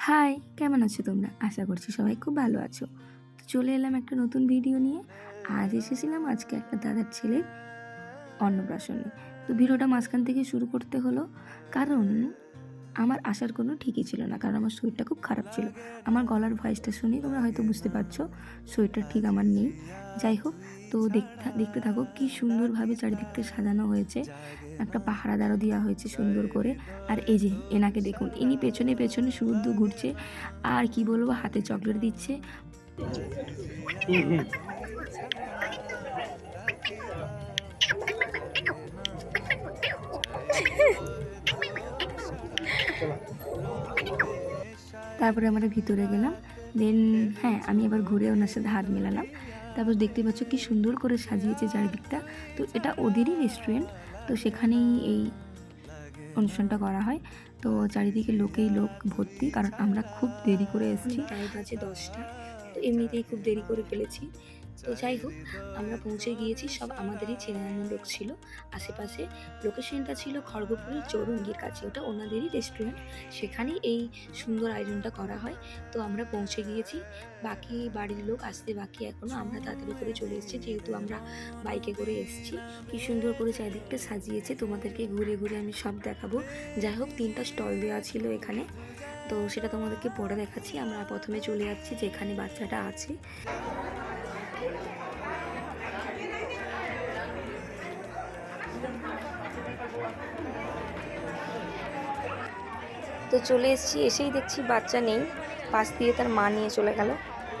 High, কেমন আছো তোমরা? আশা করছি সবাই খুব ভালো আছো। তো চলে এলাম একটা নতুন ভিডিও নিয়ে। আজ এসেছিলাম আজকে একটা দাদার ছেলের অন্নপ্রাশনে। তো ভিডিওটা মাঝখান থেকে শুরু করতে হলো কারণ আমার আসার কোনো ঠিকই ছিল না, কারণ আমার শরীরটা খুব খারাপ ছিল। আমার গলার ভয়েসটা শুনেই তোমরা হয়তো বুঝতে পারছো শরীরটা ঠিক আমার নেই। যাই হোক, তো দেখতে থাকো কি সুন্দরভাবে চারিদিকটা সাজানো হয়েছে, একটা পাহারাদারও দেওয়া হয়েছে সুন্দর করে। আর এই যে এনাকে দেখুন, ইনি পেছনে পেছনে শুদ্ধ ঘুরছে আর কি বলবো, হাতে চকলেট দিচ্ছে। তারপরে আমরা ভিতরে গেলাম। দেন হ্যাঁ, আমি আবার ঘুরে ওনার সাথে হাত মেলালাম। তারপর দেখতে পাচ্ছ কি সুন্দর করে সাজিয়েছে চারিদিকটা। তো এটা ওদেরই রেস্টুরেন্ট, তো সেখানেই এই অনুষ্ঠানটা করা হয়। তো চারিদিকে লোকেই লোক ভর্তি, কারণ আমরা খুব দেরি করে এসেছি, টাইম বাজে 10টা। তো এমনিতেই খুব দেরি করে ফেলেছি। তো যাই হোক, আমরা পৌঁছে গিয়েছি, সব আমাদেরই চেনানো লোক ছিল আশেপাশে। লোকেশনটা ছিল খড়গপুরের চৌরঙ্গির কাছে, ওটা ওনাদেরই রেস্টুরেন্ট, সেখানেই এই সুন্দর আয়োজনটা করা হয়। তো আমরা পৌঁছে গিয়েছি, বাকি বাড়ির লোক আসতে বাকি এখনও। আমরা তাড়াতাড়ি করে চলে এসেছি যেহেতু আমরা বাইকে করে এসেছি। কি সুন্দর করে চারিদিকটা সাজিয়েছে, তোমাদেরকে ঘুরে ঘুরে আমি সব দেখাবো। যাই হোক, 3টা স্টল দেওয়া ছিল এখানে, তো সেটা তোমাদেরকে পরে দেখাচ্ছি। আমরা প্রথমে চলে যাচ্ছি যেখানে বাচ্চাটা আছে। তো চলে এসেছি, এসেই দেখছি বাচ্চা নেই, পাশ দিয়ে তার মা নিয়ে চলে গেল।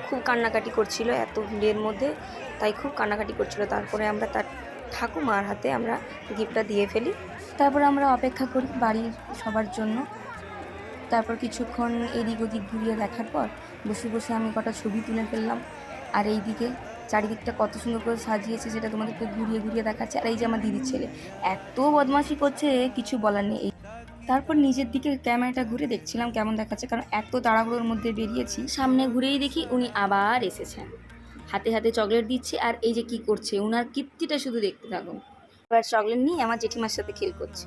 খুব কান্নাকাটি করছিল এত ভিড়ের মধ্যে, তাই খুব কান্নাকাটি করছিল। তারপরে আমরা তার ঠাকুমার হাতে আমরা গিফটটা দিয়ে ফেলি। তারপরে আমরা অপেক্ষা করি বাড়ির সবার জন্য। তারপর কিছুক্ষণ এদিক ওদিক ঘুরিয়ে দেখার পর বসে বসে আমি কটা ছবি তুলে ফেললাম। আর এই দিকে চারিদিকটা কত সুন্দর করে সাজিয়েছে সেটা তোমাদেরকে ঘুরিয়ে ঘুরিয়ে দেখাচ্ছে। আর এই যে আমার দিদির ছেলে এত বদমাশি করছে, কিছু বলার নেই। তারপর নিজের দিকে ক্যামেরাটা ঘুরে দেখছিলাম কেমন দেখাচ্ছে, কারণ এত তাড়াহুড়োর মধ্যে বেরিয়েছি। সামনে ঘুরেই দেখি উনি আবার এসেছেন, হাতে হাতে চকলেট দিচ্ছে। আর এই যে কি করছে, উনার কীর্তিটা শুধু দেখতে থাকুন। এবার চকলেট নিয়ে আমার জেঠিমার সাথে খেল করছে।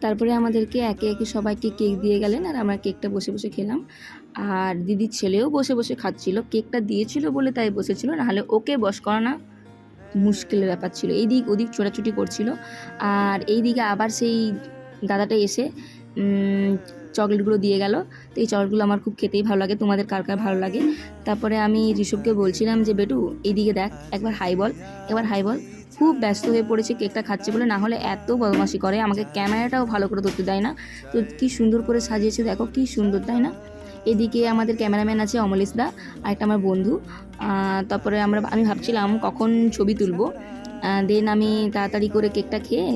তারপরে আমাদেরকে একে একে সবাইকে কেক দিয়ে গেলেন, আর আমরা কেকটা বসে বসে খেলাম। আর দিদির ছেলেও বসে বসে খাচ্ছিল, কেকটা দিয়েছিল বলে তাই বসেছিল, নাহলে ওকে বস করানো মুশকিলের ব্যাপার ছিল। এইদিক ওদিক ছোটাছুটি করছিল। আর এইদিকে আবার সেই দাদাটা এসে চকলেটগুলো দিয়ে গেল। তো এই চকলেটগুলো আমার খুব খেতেই ভালো লাগে, তোমাদের কার কার ভালো লাগে। তারপরে আমি ঋষভকে বলছিলাম যে বেটু এইদিকে দেখ, একবার হাই বল, এবার হাই বল। খুব ব্যস্ত হয়ে পড়েছে কেকটা খাচ্ছে বলে, না হলে এত বদমাশি করে, আমাকে ক্যামেরাটাও ভালো করে ধরতে দেয় না। তো কি সুন্দর করে সাজিয়েছে দেখো, কি সুন্দর, তাই না? এদিকে আমাদের ক্যামেরাম্যান আছে অমলেশ দা, আর একটা আমার বন্ধু। তারপরে আমি ভাবছিলাম কখন ছবি তুলবো। দেন আমি তাড়াতাড়ি করে কেকটা খেয়ে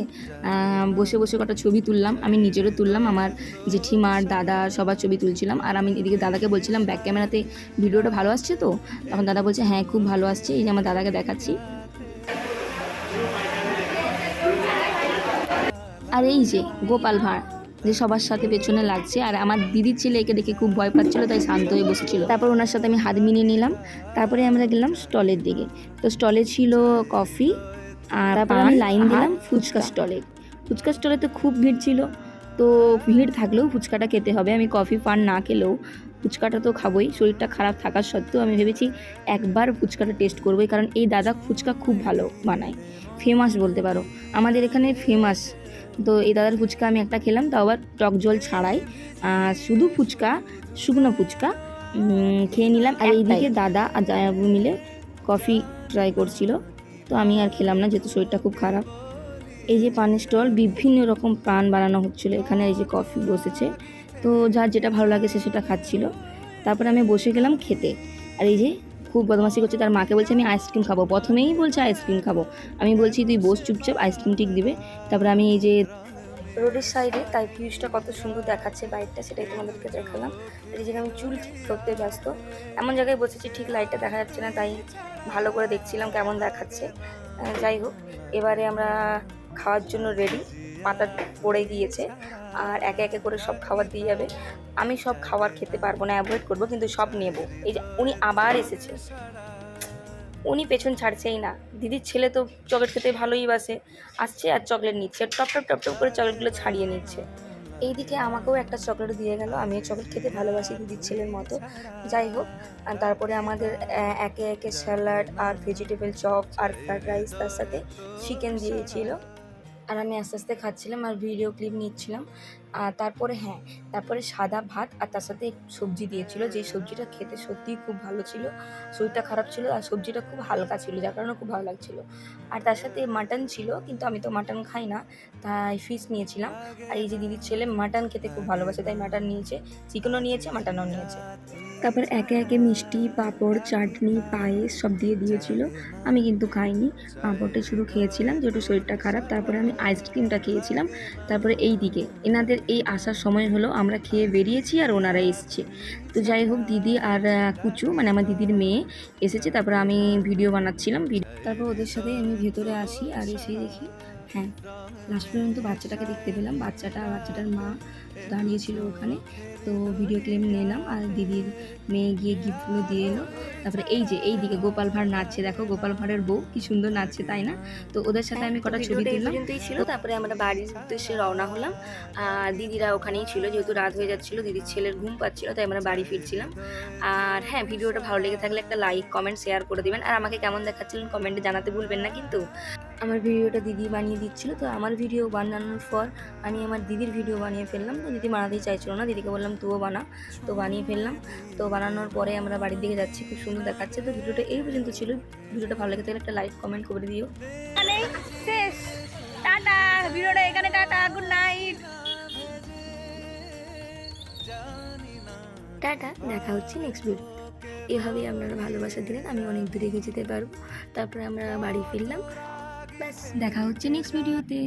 বসে বসে কটা ছবি তুললাম। আমি নিজেরও তুললাম, আমার জেঠিমার দাদা সবার ছবি তুলছিলাম। আর আমি এদিকে দাদাকে বলছিলাম ব্যাক ক্যামেরাতে ভিডিওটা ভালো আসছে তো? তখন দাদা বলছে হ্যাঁ খুব ভালো আসছে। এই যে আমার দাদাকে দেখাচ্ছি। আর এই যে গোপাল ভাঁড়, যে সবার সাথে পেছনে লাগছে। আর আমার দিদির ছেলে একে দেখে খুব ভয় পাচ্ছিল, তাই শান্ত হয়ে বসেছিল। তারপর ওনার সাথে আমি হাত মিলিয়ে নিলাম। তারপরে আমরা গেলাম স্টলের দিকে। তো স্টলে ছিল কফি, আর তারপর আমি লাইন দিলাম ফুচকা স্টলে। ফুচকা স্টলে তো খুব ভিড় ছিল, তো ভিড় থাকলেও ফুচকাটা খেতে হবে। আমি কফি পান না খেলেও ফুচকাটা তো খাবোই। শরীরটা খারাপ থাকা সত্ত্বেও আমি ভেবেছি একবার ফুচকাটা টেস্ট করবোই, কারণ এই দাদা ফুচকা খুব ভালো বানায়, ফেমাস বলতে পারো, আমাদের এখানে ফেমাস। তো এই দাদার ফুচকা আমি একটা খেলাম, তাও আবার টক জল ছাড়াই, শুধু ফুচকা, শুকনো ফুচকা খেয়ে নিলাম। আর এইদিকে দাদা আর জায়াবু মিলে কফি ট্রাই করছিল, তো আমি আর খেলাম না যেহেতু শরীরটা খুব খারাপ। এই যে পানের স্টল, বিভিন্ন রকম পান বানানো হচ্ছিলো এখানে। এই যে কফি বসেছে, তো যার যেটা ভালো লাগে সে সেটা খাচ্ছিল। তারপরে আমি বসে গেলাম খেতে। আর এই যে খুব বদমাশি করছে, তার মাকে বলছে আমি আইসক্রিম খাবো, প্রথমেই বলছে আইসক্রিম খাবো। আমি বলছি তুই বস চুপচাপ, আইসক্রিম ঠিক দিবে। তারপরে আমি এই যে রোডের সাইডে, তাই ভিউজটা কত সুন্দর দেখাচ্ছে বাইকটা, সেটাই তোমাদেরকে দেখালাম। আর এই জায়গায় আমি চুল ঠিক করতে ব্যস্ত, এমন জায়গায় বসেছি ঠিক লাইটটা দেখা যাচ্ছে না, তাই ভালো করে দেখছিলাম কেমন দেখাচ্ছে। যাই হোক, এবারে আমরা খাওয়ার জন্য রেডি, পাতা পড়ে গিয়েছে আর একে একে করে সব খাবার দিয়ে যাবে। আমি সব খাবার খেতে পারবো না, অ্যাভয়েড করবো, কিন্তু সব নেব। এই যে উনি আবার এসেছে, উনি পেছন ছাড়ছেই না। দিদির ছেলে তো চকলেট খেতে ভালোই বাসে, আসছে আর চকলেট নিচ্ছে, টপ টপ টপ টপ করে চকলেটগুলো ছাড়িয়ে নিচ্ছে। এইদিকে আমাকেও একটা চকলেট দিয়ে গেল, আমিও চকলেট খেতে ভালোবাসি দিদির ছেলের মতো। যাই হোক, আর তারপরে আমাদের একে একে স্যালাড আর ভেজিটেবল চপ আর ফ্রাইড রাইস, তার সাথে চিকেন দিয়েছিল। আর আমি আস্তে আস্তে খাচ্ছিলাম আর ভিডিও ক্লিপ নিচ্ছিলাম। আর তারপরে তারপরে সাদা ভাত আর তার সাথে সবজি দিয়েছিল, যেই সবজিটা খেতে সত্যিই খুব ভালো ছিল। শরীরটা খারাপ ছিল আর সবজিটা খুব হালকা ছিল, যার কারণে খুব ভালো লাগছিল। আর তার সাথে মাটন ছিল, কিন্তু আমি তো মাটন খাই না, তাই ফিশ নিয়েছিলাম। আর এই যে দিদির ছেলে মাটন খেতে খুব ভালোবাসে, তাই মাটন নিয়েছে, চিকেনও নিয়েছে, মাটনও নিয়েছে। তারপর একে একে মিষ্টি, পাঁপড়, চাটনি, পায়েস সব দিয়ে দিয়েছিল। আমি কিন্তু খাইনি, পাঁপড়টাই শুধু খেয়েছিলাম যেহেতু শরীরটা খারাপ। তারপরে আমি আইসক্রিমটা খেয়েছিলাম। তারপরে এই দিকে এনাদের এই আসার সময় হলো, আমরা খেয়ে বেরিয়েছি আর ওনারা এসছে। তো যাই হোক, দিদি আর কুচু মানে আমার দিদির মেয়ে এসেছে। তারপরে আমি ভিডিও বানাচ্ছিলাম, তারপর ওদের সাথে আমি ভেতরে আসি আর এসে দেখি লাস্ট পর্যন্ত বাচ্চাটাকে দেখতে পেলাম। বাচ্চাটার মা দাঁড়িয়েছিল ওখানে, তো ভিডিও ক্লিপ নিলাম আর দিদির মেয়ে গিয়ে গিফটগুলো দিয়ে এলো। তারপরে এই দিকে গোপাল ভাঁড় নাচছে, দেখো গোপাল ভাঁড়ের বউ কি সুন্দর নাচছে, তাই না? তো ওদের সাথে আমি কটা ছবি তুললাম ছিল। তারপরে আমরা বাড়ির উদ্দেশ্যে রওনা হলাম। দিদিরা ওখানেই ছিল, যেহেতু রাত হয়ে যাচ্ছিল, দিদির ছেলের ঘুম পাচ্ছিল, তাই আমরা বাড়ি ফিরছিলাম। আর ভিডিওটা ভালো লেগে থাকলে একটা লাইক, কমেন্ট, শেয়ার করে দিবেন। আর আমাকে কেমন দেখাচ্ছিলেন কমেন্টে জানাতে ভুলবেন না কিন্তু। আমার ভিডিওটা দিদি বানিয়ে দিচ্ছিল, তো আমার ভিডিও বানানোর পর আমি আমার দিদির ভিডিও বানিয়ে ফেললাম। তো দিদি বানাতেই চাইছিল না, দিদিকে বললাম তুইও বানা, তো বানিয়ে ফেললাম। তো বানানোর পরে আমরা বাড়ির দিকে যাচ্ছি, খুব সুন্দর দেখাচ্ছে। তো ভিডিওটা এই পর্যন্ত ছিল। ভিডিওটা ভালো লেগে থাকলে একটা লাইক, কমেন্ট করে দিও। শেষ, টাটা, ভিডিওটা এখানে, টাটা, গুড নাইট, টাটা, দেখা হচ্ছে নেক্সট ভিডিও। এভাবেই আপনারা ভালোবাসা দিলেন, আমি অনেক দূরে এগিয়ে যেতে পারবো। তারপরে আমরা বাড়ি ফিরলাম, ব্যাস, দেখা হচ্ছে নেক্সট ভিডিওতে।